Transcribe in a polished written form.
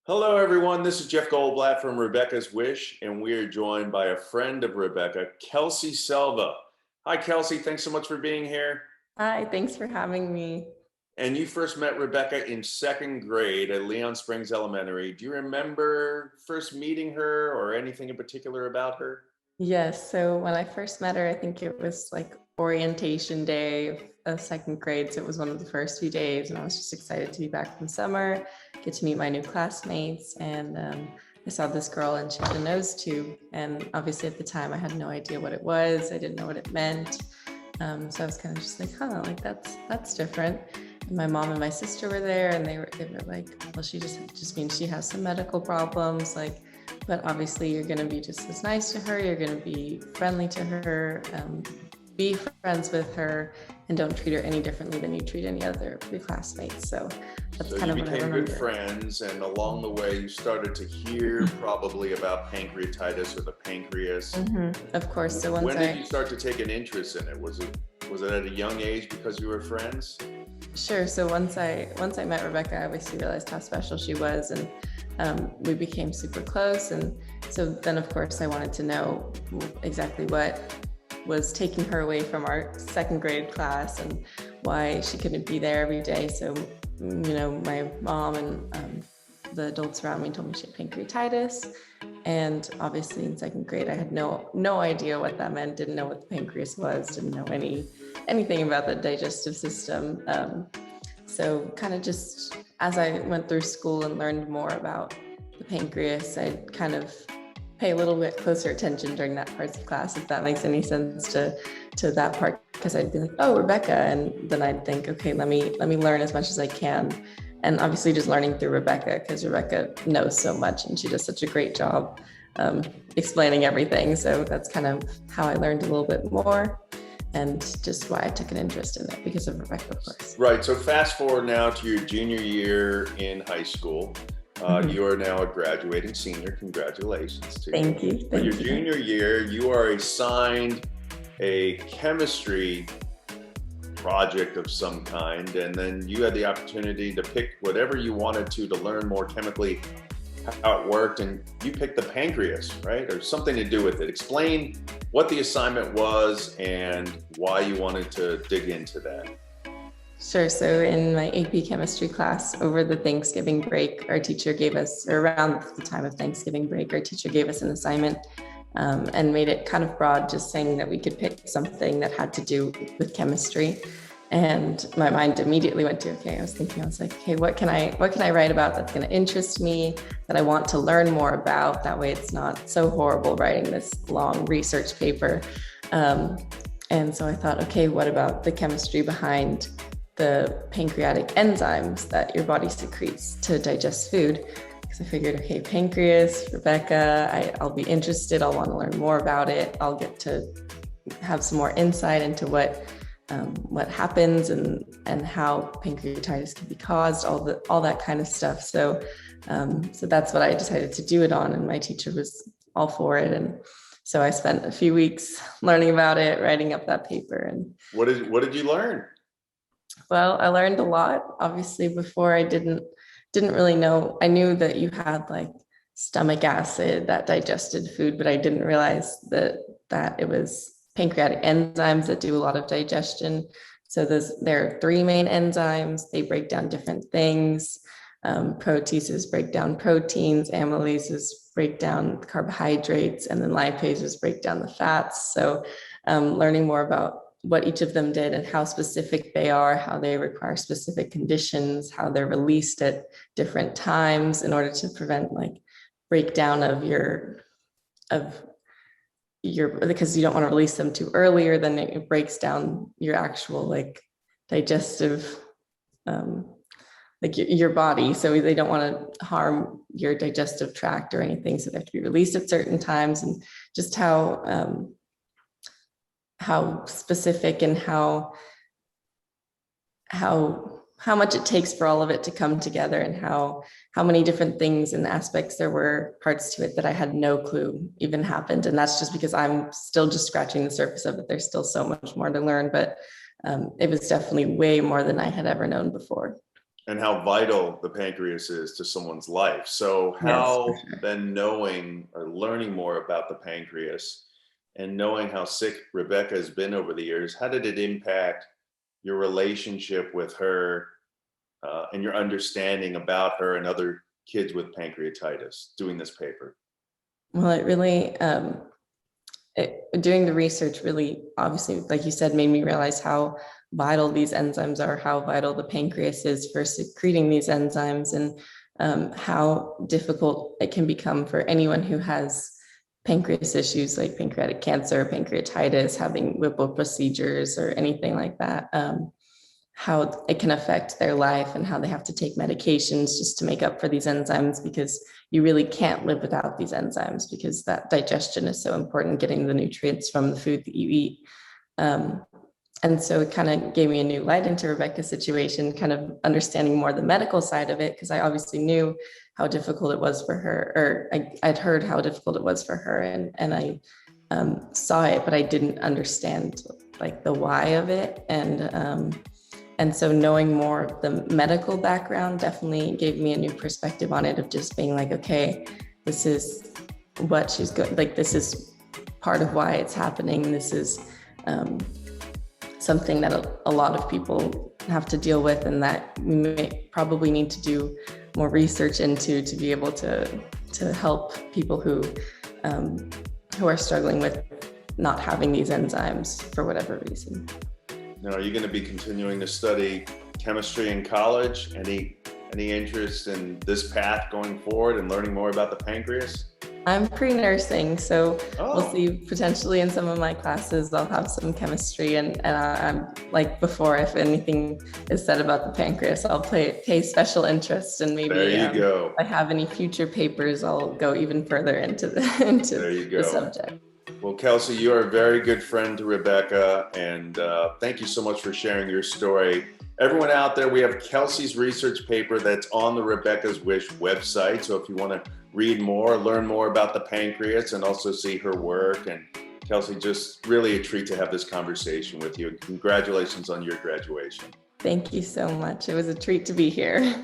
Hello, everyone. This is Jeff Goldblatt from Rebecca's Wish, and we are joined by a friend of Rebecca, Kelsey Selva. Hi, Kelsey. Thanks so much for being here. Hi, thanks for having me. And you first met Rebecca in second grade at Leon Springs Elementary. Do you remember first meeting her or anything in particular about her? Yes, so when I first met her, I think it was like orientation day of second grade. So it was one of the first few days, and I was just excited to be back from summer, get to meet my new classmates. And I saw this girl, and she had a nose tube. And obviously, at the time, I had no idea what it was. I didn't know what it meant. So I was kind of just like, huh, like that's different. And my mom and my sister were there, and they were like, well, she just means she has some medical problems, like. But obviously, you're going to be just as nice to her. You're going to be friendly to her, be friends with her, and don't treat her any differently than you treat any other of your classmates. So that's So kind you of what I became remember. good friends, and along the way, you started to hear probably about pancreatitis or the pancreas. Of course. So When did you start to take an interest in it? Was it at a young age because you were friends? Sure. So once I met Rebecca, I obviously realized how special she was, and we became super close. And so then, of course, I wanted to know exactly what was taking her away from our second grade class and why she couldn't be there every day. So, my mom and the adults around me told me she had pancreatitis. And obviously in second grade, I had no idea what that meant, didn't know what the pancreas was, didn't know anything about the digestive system. So kind of just as I went through school and learned more about the pancreas, I'd kind of pay a little bit closer attention during that part of class, if that makes any sense to that part, because I'd be like, oh, Rebecca. And then I'd think, okay, let me learn as much as I can. And obviously just learning through Rebecca, because Rebecca knows so much and she does such a great job explaining everything. So that's kind of how I learned a little bit more, and just why I took an interest in it, because of Rebecca, of course. Right. So fast forward now to your junior year in high school. You are now a graduating senior. Congratulations to you. Thank you. For your Thank you. junior year, you are assigned a chemistry project of some kind, and then you had the opportunity to pick whatever you wanted to learn more chemically how it worked, and you picked the pancreas, right? Or something to do with it. Explain what the assignment was and why you wanted to dig into that. Sure. So in my AP chemistry class over the Thanksgiving break, our teacher gave us, or around the time of Thanksgiving break, our teacher gave us an assignment and made it kind of broad, just saying that we could pick something that had to do with chemistry. And my mind immediately went to, okay, I was like, okay, what can I write about that's going to interest me, that I want to learn more about? That way it's not so horrible writing this long research paper. And so I thought, okay, what about the chemistry behind the pancreatic enzymes that your body secretes to digest food? Because I figured, okay, pancreas, Rebecca, I'll be interested. I'll want to learn more about it. I'll get to have some more insight into what happens and how pancreatitis can be caused, all that kind of stuff. So that's what I decided to do it on, and my teacher was all for it. And so I spent a few weeks learning about it, writing up that paper. And What did you learn? well, I learned a lot. Obviously, before I didn't really know. I knew that you had like stomach acid that digested food, but I didn't realize that it was pancreatic enzymes that do a lot of digestion. So there are three main enzymes. They break down different things. Proteases break down proteins, amylases break down carbohydrates, and then lipases break down the fats. So learning more about what each of them did and how specific they are, how they require specific conditions, how they're released at different times in order to prevent like breakdown of your, because you don't want to release them too early, or then it breaks down your actual like digestive, like your body. So they don't want to harm your digestive tract or anything. So they have to be released at certain times, and just how specific and how much it takes for all of it to come together, and how many different things and aspects there were, parts to it that I had no clue even happened. And that's just because I'm still just scratching the surface of it. There's still so much more to learn, but it was definitely way more than I had ever known before. and how vital the pancreas is to someone's life. So Yes, for how sure. then knowing or learning more about the pancreas and knowing how sick Rebecca has been over the years, how did it impact your relationship with her and your understanding about her and other kids with pancreatitis doing this paper? Well, it really, doing the research really, obviously, like you said, made me realize how vital these enzymes are, how vital the pancreas is for secreting these enzymes, and how difficult it can become for anyone who has pancreas issues like pancreatic cancer, pancreatitis, having Whipple procedures, or anything like that. How it can affect their life and how they have to take medications just to make up for these enzymes, because you really can't live without these enzymes, because that digestion is so important, getting the nutrients from the food that you eat. Um, and so it kind of gave me a new light into Rebecca's situation, kind of understanding more the medical side of it, because I obviously knew how difficult it was for her, or I'd heard how difficult it was for her, and I saw it, but I didn't understand like the why of it. And so knowing more of the medical background definitely gave me a new perspective on it, of just being like, okay, this is what she's going, like, this is part of why it's happening. This is something that a lot of people have to deal with, and that we may probably need to do more research into to be able to help people who are struggling with not having these enzymes for whatever reason. Now, are you going to be continuing to study chemistry in college? Any interest in this path going forward and learning more about the pancreas? I'm pre-nursing, so Oh, we'll see. Potentially in some of my classes, I'll have some chemistry, and I'm like before, if anything is said about the pancreas, I'll pay special interest, and maybe there you go. if I have any future papers, I'll go even further into the into There you the go. subject. Well, Kelsey, you are a very good friend to Rebecca, and thank you so much for sharing your story. Everyone out there, we have Kelsey's research paper that's on the Rebecca's Wish website. So if you want to read more, learn more about the pancreas, and also see her work. And Kelsey, just really a treat to have this conversation with you. And congratulations on your graduation. Thank you so much. It was a treat to be here.